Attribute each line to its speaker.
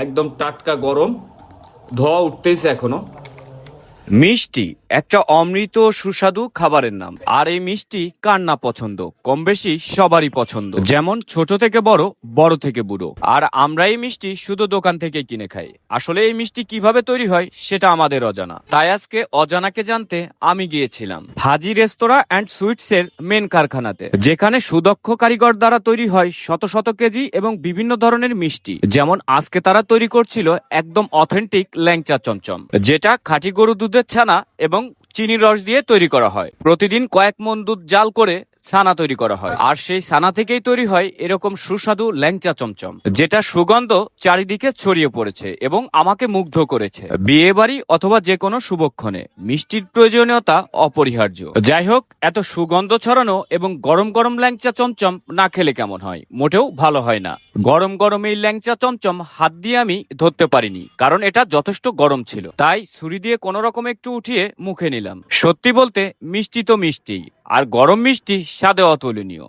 Speaker 1: একদম টাটকা গরম, ধোয়া উঠতেছে এখনো।
Speaker 2: মিষ্টি একটা অমৃত সুস্বাদু খাবারের নাম। আর এই মিষ্টি কার না পছন্দ? কম বেশি সবারই পছন্দ, যেমন ছোট থেকে বড়, বড় থেকে বুড়ো। আর আমরা এই মিষ্টি শুধু দোকান থেকে কিনে খাই। আসলে এই মিষ্টি কিভাবে তৈরি হয় সেটা আমাদের অজানা। তাই আজকে অজানাকে জানতে আমি গিয়েছিলাম ভাজি রেস্তোরাঁ অ্যান্ড সুইটস এর মেন কারখানাতে, যেখানে সুদক্ষ কারিগর দ্বারা তৈরি হয় শত শত কেজি এবং বিভিন্ন ধরনের মিষ্টি। যেমন আজকে তারা তৈরি করছিল একদম অথেন্টিক ল্যাংচা চমচম, যেটা খাঁটি গরু দুধের ছানা এবং চিনির রস দিয়ে তৈরি করা হয়। প্রতিদিন কয়েক মণ দুধ জাল করে ছানা তৈরি করা হয়, আর সেই ছানা থেকেই তৈরি হয় এরকম সুস্বাদু ল্যাংচা চমচম, যেটা সুগন্ধ চারিদিকে ছড়িয়ে পড়েছে এবং আমাকে মুগ্ধ করেছে। বিয়ে বাড়ি অথবা যে কোনো শুভক্ষণে মিষ্টির প্রয়োজনীয়তা অপরিহার্য। যাই হোক, এত সুগন্ধ ছড়ানো এবং গরম গরম ল্যাংচা চমচম না খেলে কেমন হয়? মোটেও ভালো হয় না। গরম গরম এই ল্যাংচা চমচম হাত দিয়ে আমি ধরতে পারিনি, কারণ এটা যথেষ্ট গরম ছিল। তাই ছুরি দিয়ে কোনো রকম একটু উঠিয়ে মুখে নিলাম। সত্যি বলতে মিষ্টি তো মিষ্টি, আর গরম মিষ্টি স্বাদে অতুলনীয়।